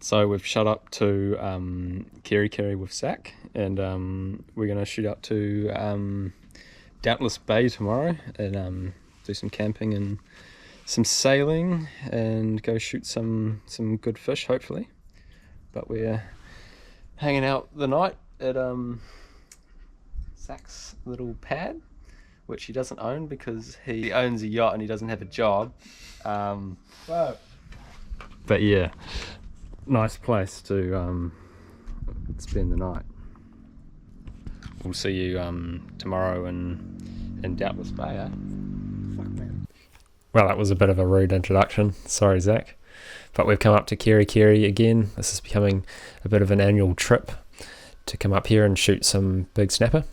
So we've shut up to Keri with Zach, and we're going to shoot up to Doubtless Bay tomorrow and do some camping and some sailing and go shoot some good fish, hopefully. But we're hanging out the night at Zach's little pad, which he doesn't own because he owns a yacht and he doesn't have a job. But yeah, nice place to spend the night. We'll see you tomorrow in Doubtless Bay, eh? Fuck, man. Well, that was a bit of a rude introduction. Sorry, Zach. But we've come up to Keri again. This is becoming a bit of an annual trip to come up here and shoot some big snapper.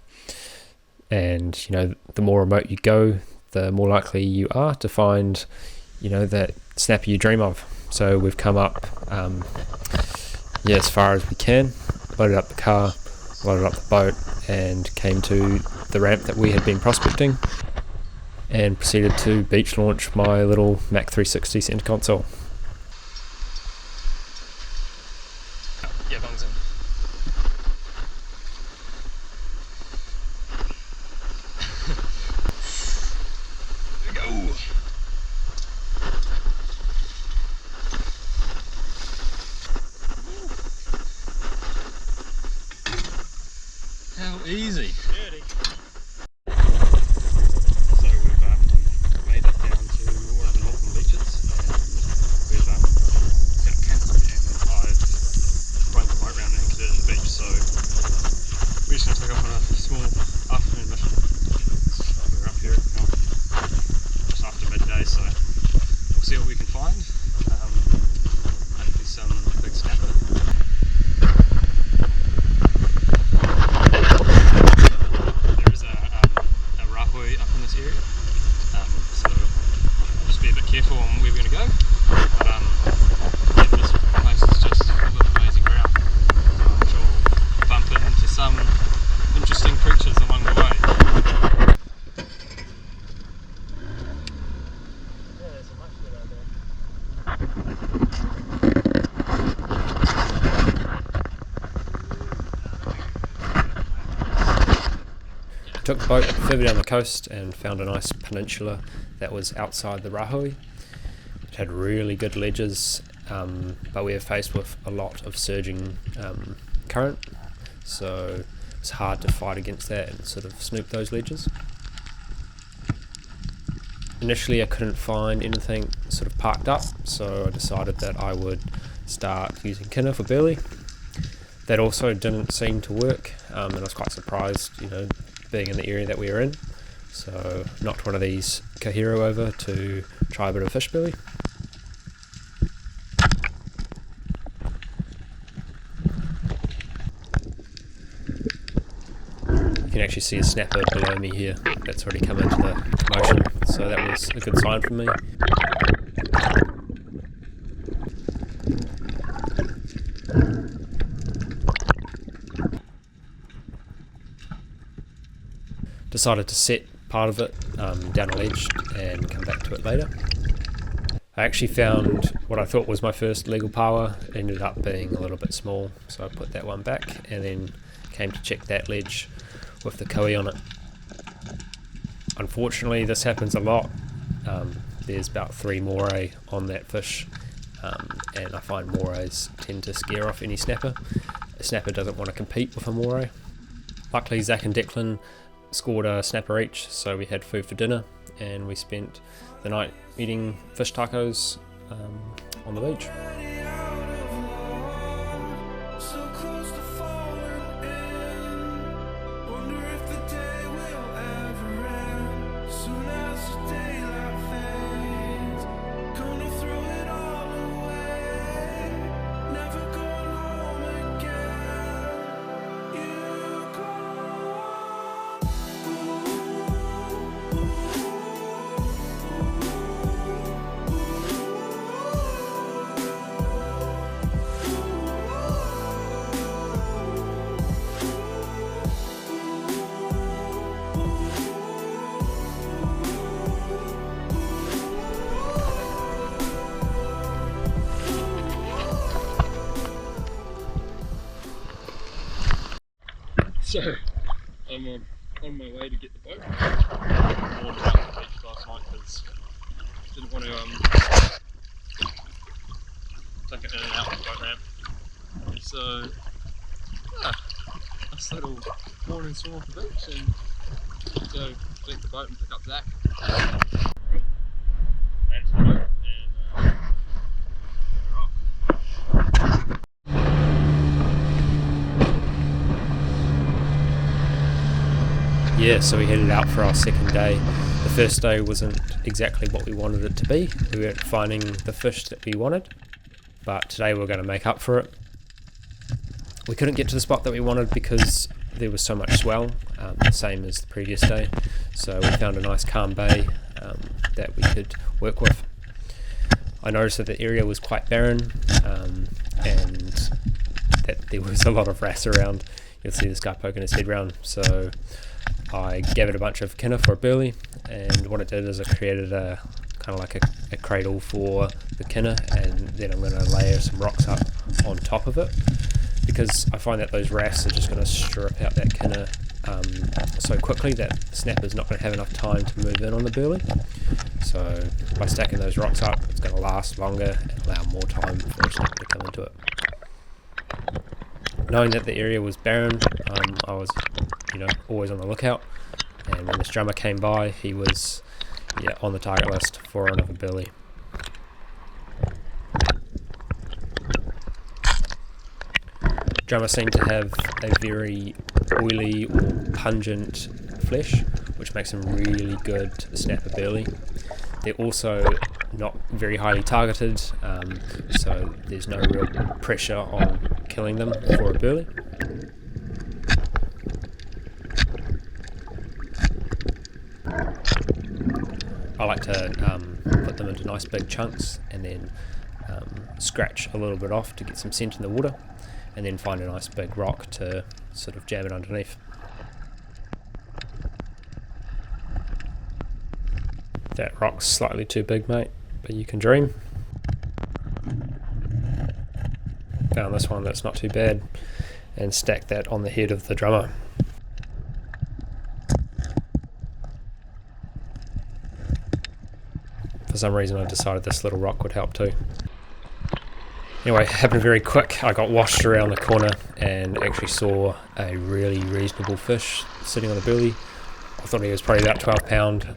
And, you know, the more remote you go, the more likely you are to find, you know, that snapper you dream of. So we've come up, as far as we can, loaded up the car, loaded up the boat, and came to the ramp that we had been prospecting, and proceeded to beach launch my little Mac 360 center console. Yeah, bongs in. There we go. How easy. Dirty. So we've made it down to one of the northern beaches, and we've set up camp, and I've run the boat around and anchored it in the beach, so we're just going to take off on a small afternoon mission. We're up here now, just after midday, so we'll see what we can find. Hopefully some big snapper. Careful on where we're going to go, but this place is just full of amazing ground. I'm sure we'll bump into some interesting creatures along the way. Yeah, there's a mushroom out there. Took the boat further down the coast and found a nice peninsula that was outside the Rahui. It had really good ledges, but we were faced with a lot of surging current, so it's hard to fight against that and sort of snoop those ledges. Initially I couldn't find anything sort of parked up, so I decided that I would start using kinner for burley. That also didn't seem to work, and I was quite surprised, you know, being in the area that we were in. So knocked one of these Kahiro over to try a bit of fish belly. You can actually see a snapper below me here that's already come into the motion, so that was a good sign for me. Decided to set part of it down a ledge and come back to it later. I actually found what I thought was my first legal power. It ended up being a little bit small, so I put that one back and then came to check that ledge with the koi on it. Unfortunately, this happens a lot. There's about 3 moray on that fish, and I find morays tend to scare off any snapper. A snapper doesn't want to compete with a moray. Luckily, Zach and Declan scored a snapper each, so we had food for dinner, and we spent the night eating fish tacos on the beach. So I'm on my way to get the boat. I walked out to the beach last night because I didn't want to take it in and out of the boat ramp. So yeah, nice little morning swim off the beach and go collect the boat and pick up Zach. Land to the boat and we're off. Yeah, so we headed out for our second day. The first day wasn't exactly what we wanted it to be. We weren't finding the fish that we wanted, but today we're going to make up for it. We couldn't get to the spot that we wanted because there was so much swell, the same as the previous day. So we found a nice calm bay that we could work with. I noticed that the area was quite barren and that there was a lot of wrasse around. You'll see this guy poking his head around. So I gave it a bunch of kinner for a burley, and what it did is it created a kind of like a cradle for the kinner, and then I'm going to layer some rocks up on top of it, because I find that those wrasse are just going to strip out that kinner so quickly that the snapper's not going to have enough time to move in on the burley. So by stacking those rocks up, it's going to last longer and allow more time for a snapper to come into it. Knowing that the area was barren, I was, always on the lookout, and when this drummer came by, he was, on the target list for another burley. Drummer seemed to have a very oily or pungent flesh, which makes them really good snapper burley. They're also not very highly targeted, so there's no real pressure on killing them for a burley. I like to put them into nice big chunks and then scratch a little bit off to get some scent in the water, and then find a nice big rock to sort of jam it underneath. That rock's slightly too big, mate, but you can dream. Found this one that's not too bad and stacked that on the head of the drummer. For some reason I decided this little rock would help too. Anyway, it happened very quick. I got washed around the corner and actually saw a really reasonable fish sitting on the burley. I thought he was probably about 12 pound,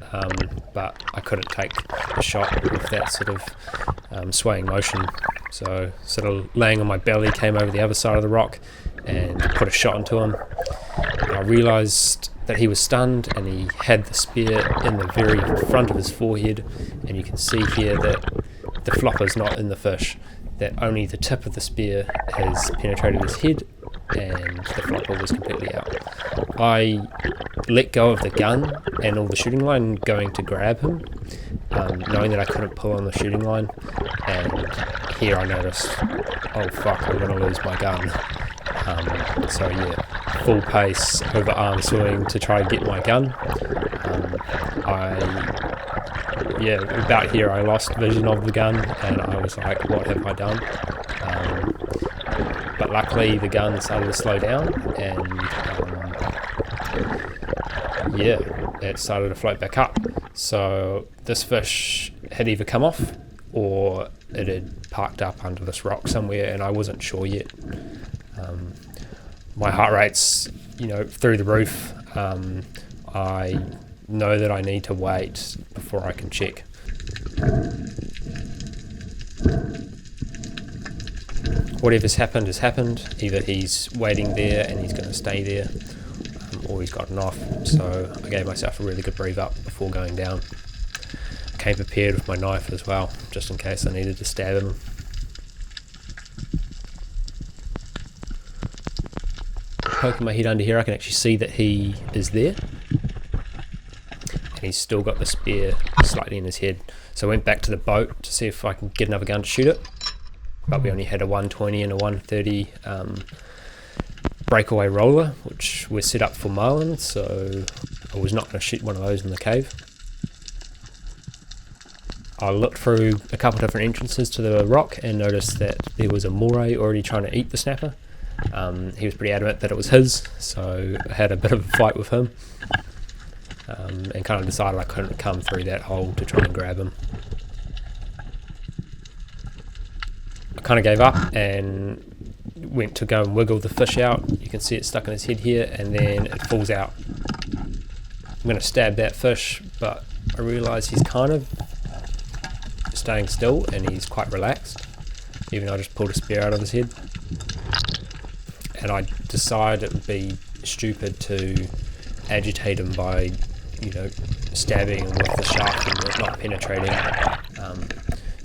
but I couldn't take the shot with that sort of swaying motion. So sort of laying on my belly, came over the other side of the rock and put a shot into him. And I realised that he was stunned and he had the spear in the very front of his forehead, and you can see here that the flopper's not in the fish, that only the tip of the spear has penetrated his head and the flopper was completely out. I let go of the gun and all the shooting line going to grab him, knowing that I couldn't pull on the shooting line, and here I noticed, oh fuck, I'm going to lose my gun. So yeah, full pace over arm swing to try and get my gun. About here I lost vision of the gun and I was like, what have I done? But luckily the gun started to slow down and it started to float back up. So this fish had either come off or it had parked up under this rock somewhere, and I wasn't sure yet. My heart rate's through the roof. I know that I need to wait before I can check. Whatever's happened has happened. Either he's waiting there and he's going to stay there, or he's gotten off. So I gave myself a really good breathe up before going down. Came prepared with my knife as well, just in case I needed to stab him. Poking my head under here, I can actually see that he is there, and he's still got the spear slightly in his head. So I went back to the boat to see if I can get another gun to shoot it, but we only had a 120 and a 130 breakaway roller, which were set up for marlin, so I was not going to shoot one of those in the cave. I looked through a couple of different entrances to the rock and noticed that there was a moray already trying to eat the snapper. He was pretty adamant that it was his, so I had a bit of a fight with him, and kind of decided I couldn't come through that hole to try and grab him. I kind of gave up and went to go and wiggle the fish out. You can see it stuck in his head here, and then it falls out. I'm going to stab that fish, but I realise he's kind of staying still and he's quite relaxed, even though I just pulled a spear out of his head. And I decided it would be stupid to agitate him by, stabbing him with the shaft and it not penetrating.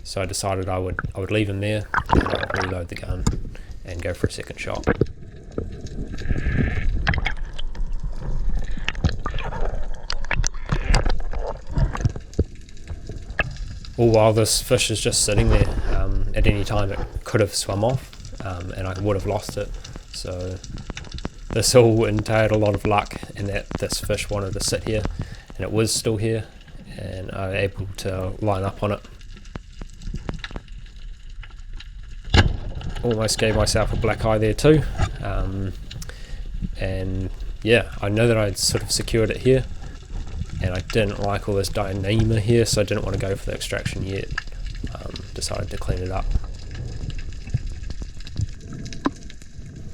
So I decided I would leave him there, and I'd reload the gun and go for a second shot. All while this fish is just sitting there, at any time it could have swum off, and I would have lost it. So this all entailed a lot of luck in that this fish wanted to sit here, and it was still here, and I was able to line up on it. Almost gave myself a black eye there too, and yeah, I know that I'd sort of secured it here, and I didn't like all this dynema here, so I didn't want to go for the extraction yet. Decided to clean it up.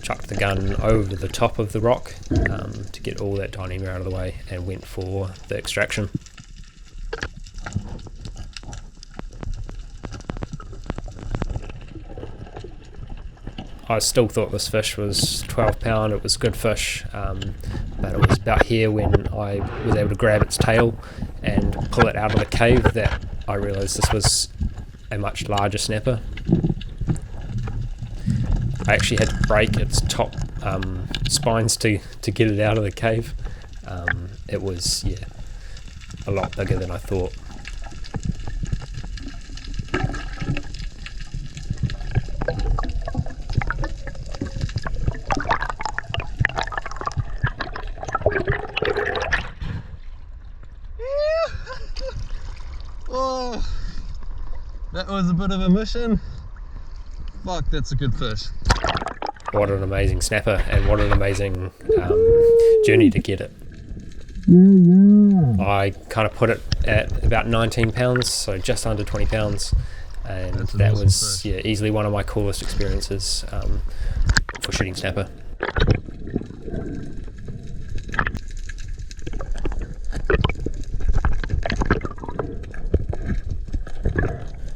Chucked the gun over the top of the rock to get all that dynema out of the way, and went for the extraction. I still thought this fish was 12 pound, it was good fish, but it was about here when I was able to grab its tail and pull it out of the cave that I realised this was a much larger snapper. I actually had to break its top spines to get it out of the cave. It was, a lot bigger than I thought. Oh, that was a bit of a mission. Fuck, that's a good fish. What an amazing snapper, and what an amazing journey to get it. I kind of put it at about 19 pounds, so just under 20 pounds, and that awesome was fish. Easily one of my coolest experiences for shooting snapper.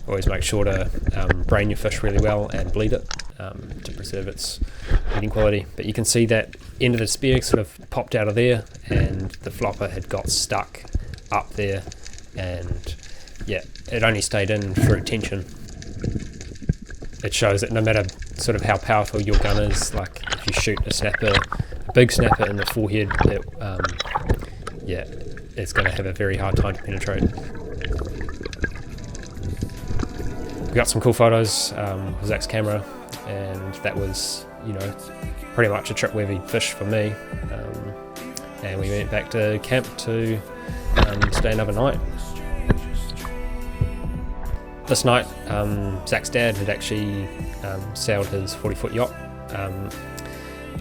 Always make sure to brain your fish really well and bleed it to preserve its eating quality. But you can see that end of the spear sort of popped out of there, and the flopper had got stuck up there, and it only stayed in through tension. It shows that no matter sort of how powerful your gun is, like if you shoot a big snapper in the forehead, it's going to have a very hard time to penetrate. We got some cool photos with Zach's camera, and that was, pretty much a trip-worthy fish for me. And we went back to camp to stay another night. This night, Zach's dad had actually sailed his 40-foot yacht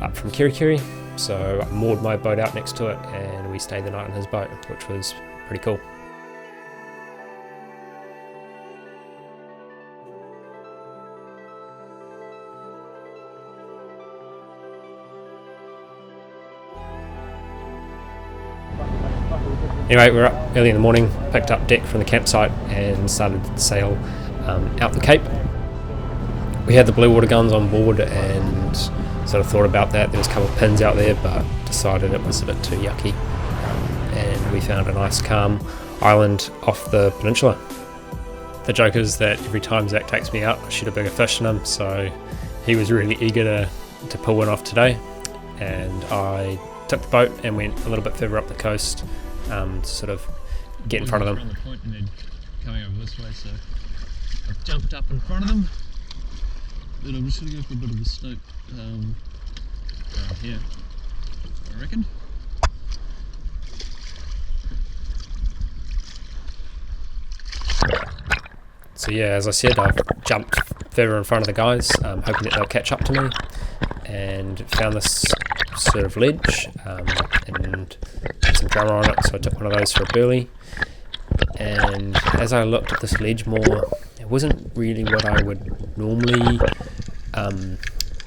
up from Kirikiri, so I moored my boat out next to it, and we stayed the night on his boat, which was pretty cool. Anyway, we were up early in the morning, picked up deck from the campsite and started to sail out the Cape. We had the blue water guns on board and sort of thought about that. There was a couple of pins out there, but decided it was a bit too yucky. And we found a nice calm island off the peninsula. The joke is that every time Zach takes me out, I shoot a bigger fish than him, so he was really eager to pull one off today. And I took the boat and went a little bit further up the coast to sort of get in front of them. Around the point and then coming over this way, so I've jumped up in front of them. But I'm just going to go for a bit of a stoke around here, I reckon. So as I said, I've jumped further in front of the guys, hoping that they'll catch up to me. and found this sort of ledge and had some drummer on it, so I took one of those for a burley. And as I looked at this ledge more, it wasn't really what I would normally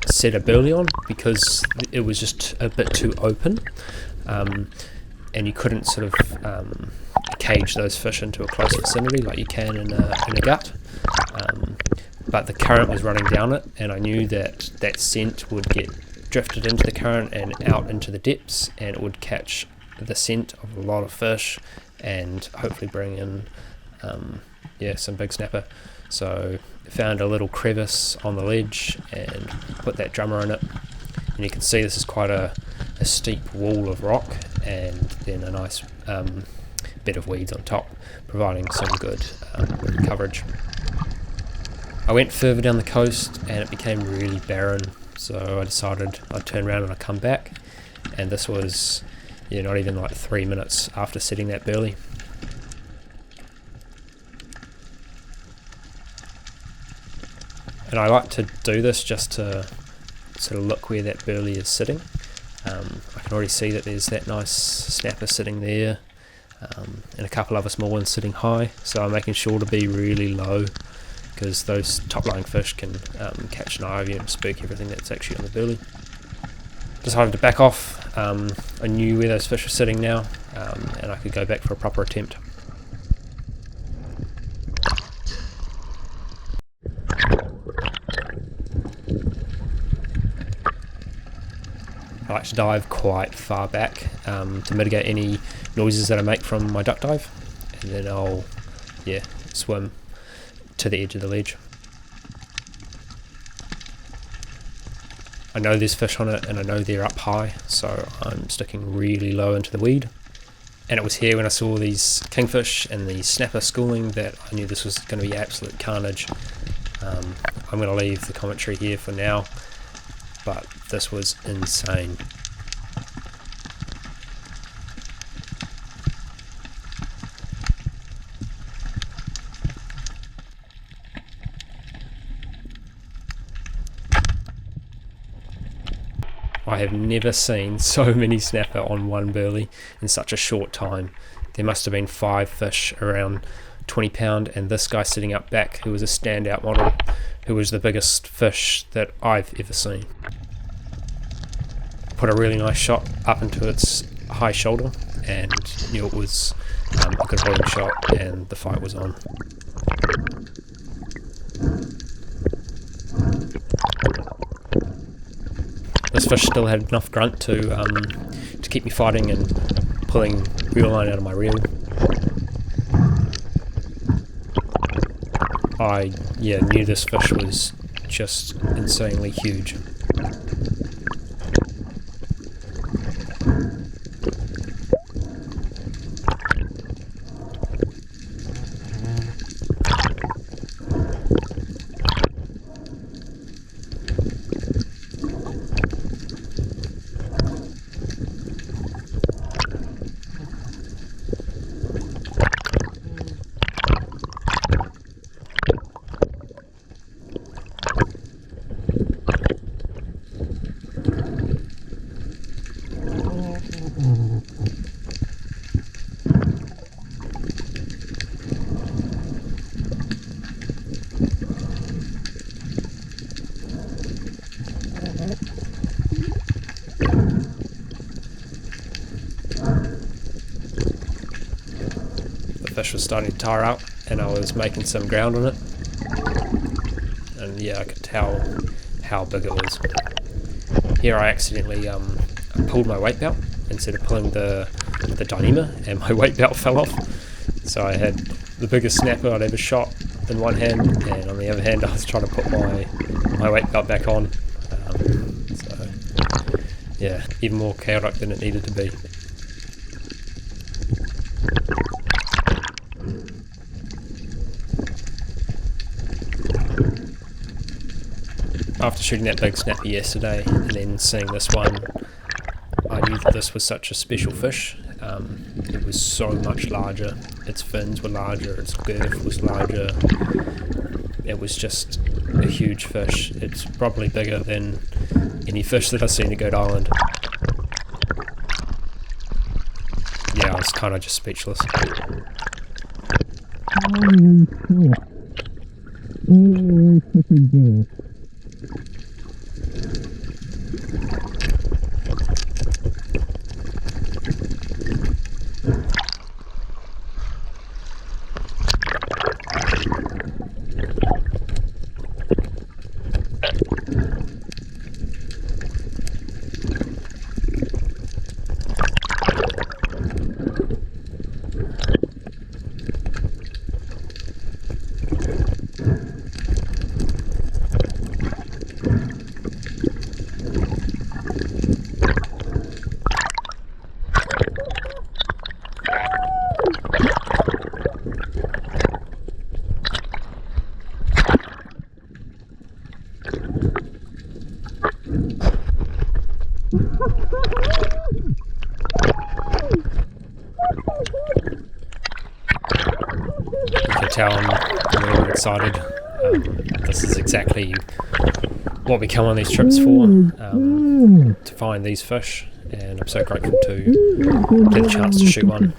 set a burley on, because it was just a bit too open, and you couldn't sort of cage those fish into a close vicinity like you can in a gut. But the current was running down it, and I knew that that scent would get drifted into the current and out into the depths, and it would catch the scent of a lot of fish and hopefully bring in some big snapper. So found a little crevice on the ledge and put that drummer in it, and you can see this is quite a steep wall of rock, and then a nice bed of weeds on top, providing some good coverage. I went further down the coast and it became really barren, so I decided I'd turn around and I'd come back, and this was not even like 3 minutes after setting that burley. And I like to do this just to sort of look where that burley is sitting. I can already see that there's that nice snapper sitting there, and a couple other small ones sitting high, so I'm making sure to be really low, because those top-lying fish can catch an eye of you and spook everything that's actually on the burley. Decided to back off. I knew where those fish were sitting now, and I could go back for a proper attempt. I like to dive quite far back to mitigate any noises that I make from my duck dive, and then I'll swim to the edge of the ledge. I know there's fish on it and I know they're up high, so I'm sticking really low into the weed. And it was here when I saw these kingfish and the snapper schooling that I knew this was going to be absolute carnage. I'm going to leave the commentary here for now, but this was insane. I have never seen so many snapper on one burley in such a short time. There must have been 5 fish around 20 pound, and this guy sitting up back, who was a standout model, who was the biggest fish that I've ever seen. Put a really nice shot up into its high shoulder, and knew it was a good holding shot, and the fight was on. This fish still had enough grunt to keep me fighting and pulling reel line out of my reel. I knew this fish was just insanely huge. The fish was starting to tire out, and I was making some ground on it, and I could tell how big it was. Here I accidentally pulled my weight belt instead of pulling the dyneema, and my weight belt fell off. So I had the biggest snapper I'd ever shot in one hand, and on the other hand I was trying to put my weight belt back on. Even more chaotic than it needed to be. After shooting that big snapper yesterday and then seeing this one, I knew that this was such a special fish. It was so much larger, its fins were larger, its girth was larger. It was just a huge fish. It's probably bigger than any fish that I've seen at Goat Island. Yeah, I was kind of just speechless. You can tell I'm really excited. This is exactly what we come on these trips for, to find these fish, and I'm so grateful to get a chance to shoot one.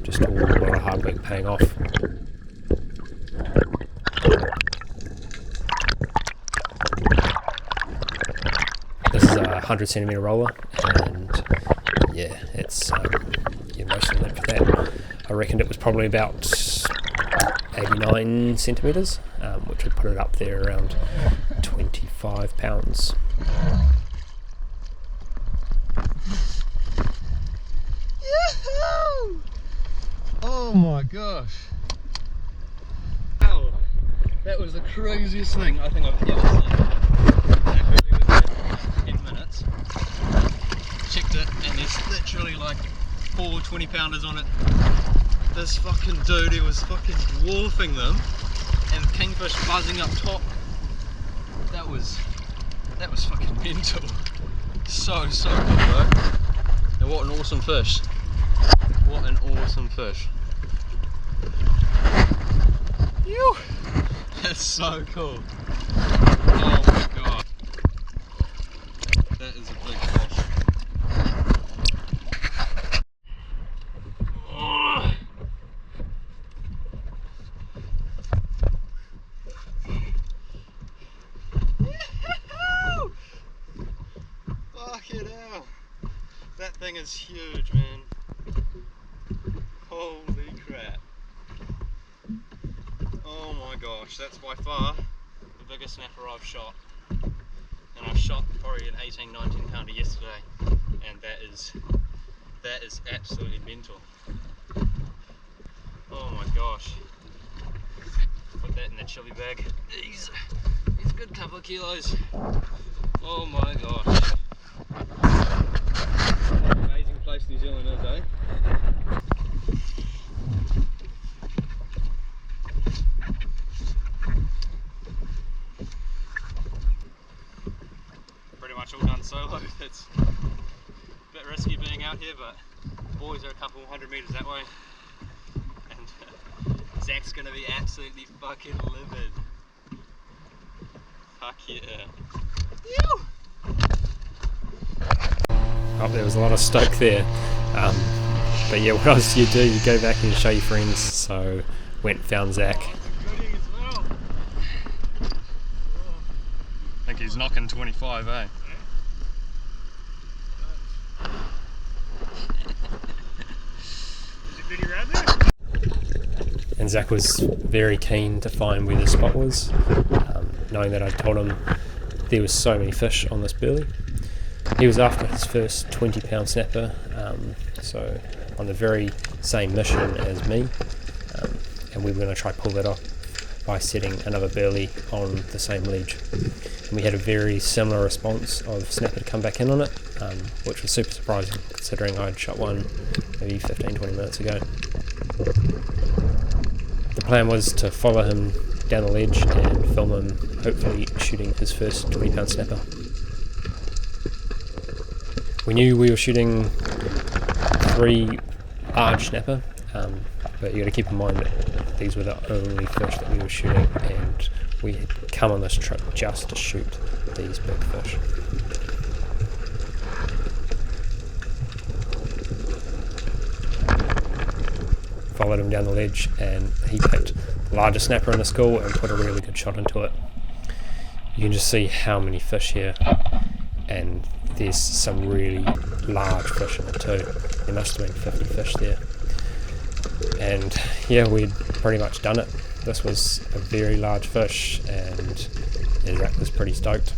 Just all a lot of hard work paying off. This is a 100cm roller, and yeah, it's mostly meant for that. I reckoned it was probably about 89 centimetres, which would put it up there around 25 pounds. Yahoo! Oh my gosh. Wow, that was the craziest thing I think I've ever seen. That really was it. 10 minutes. Checked it, and there's literally like 4 20-pounders on it. This fucking dude, he was fucking dwarfing them, and kingfish buzzing up top. That was fucking mental. So good, bro. And what an awesome fish. What an awesome fish. Phew. That's so cool. Oh my god. That is a big fish. Oh. Fucking hell. That thing is huge, man. Holy crap. Oh my gosh, that's by far the biggest snapper I've shot. And I've shot probably an 18-19 pounder yesterday, and that is absolutely mental. Oh my gosh. Put that in the chili bag. He's a good couple of kilos. Oh my gosh. Amazing place New Zealand is, eh? Pretty much all done solo. It's a bit risky being out here, but boys are a couple 100 metres that way, and Zach's gonna be absolutely fucking livid. Fuck yeah. Ew. Oh, there was a lot of stoke there. But yeah, what else do? You go back and show your friends. So went and found Zach. I think he's knocking 25, eh? And Zach was very keen to find where the spot was, knowing that I told him there was so many fish on this burley. He was after his first 20-pound snapper, so on the very same mission as me, and we were going to try pull that off by setting another burley on the same ledge. And we had a very similar response of snapper to come back in on it, which was super surprising considering I'd shot one maybe 15-20 minutes ago. The plan was to follow him down the ledge and film him hopefully shooting his first 20-pound snapper. We knew we were shooting 3 large snapper, but you got to keep in mind that these were the only fish that we were shooting, and we had come on this trip just to shoot these big fish. Followed him down the ledge, and he picked the largest snapper in the school and put a really good shot into it. You can just see how many fish here, and there's some really large fish in it too. There must have been 50 fish there. And yeah, we'd pretty much done it. This was a very large fish, and yeah, Zach was pretty stoked.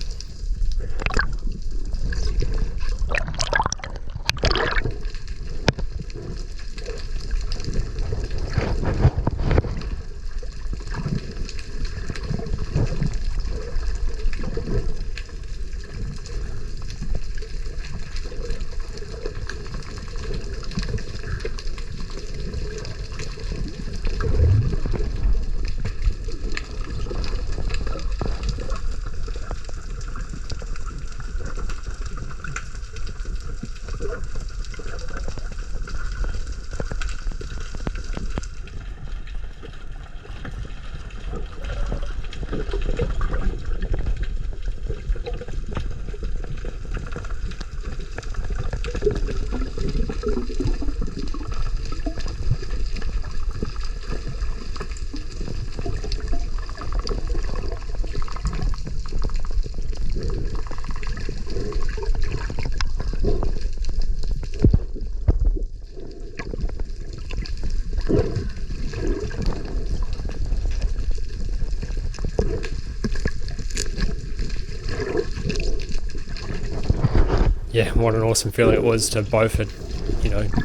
Yeah, what an awesome feeling it was to both had,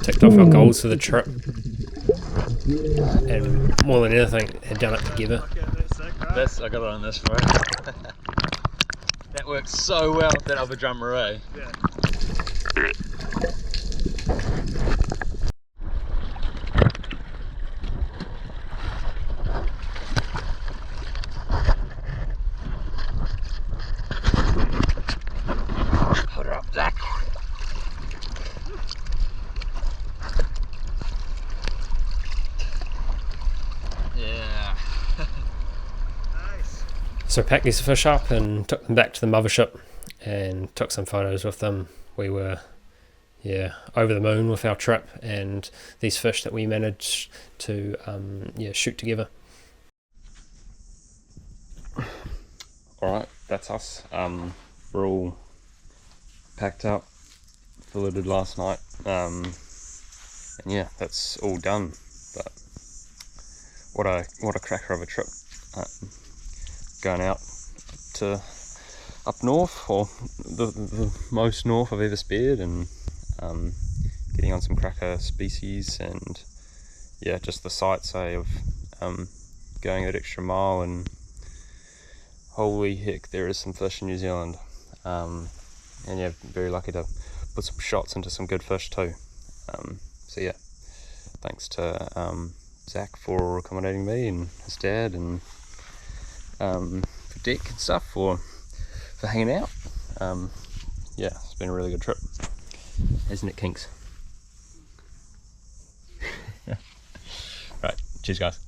ticked off our goals for the trip, and more than anything, had done it together. This, I got it on this, right? That works so well with that other drum array. Yeah. Hold her up, Zach. Yeah. Nice. So packed these fish up and took them back to the mothership and took some photos with them. We were, over the moon with our trip and these fish that we managed to, shoot together. Alright, that's us. We're all packed up, filleted last night, and yeah, that's all done. But what a cracker of a trip. Going out to up north, or the most north I've ever speared, and getting on some cracker species, and yeah, just the sights of going that extra mile, and holy heck, there is some fish in New Zealand. And yeah, very lucky to put some shots into some good fish too. So yeah, thanks to Zach for accommodating me, and his dad, and for Dick and stuff for hanging out. Yeah, it's been a really good trip, isn't it, Kinks? Right, cheers guys.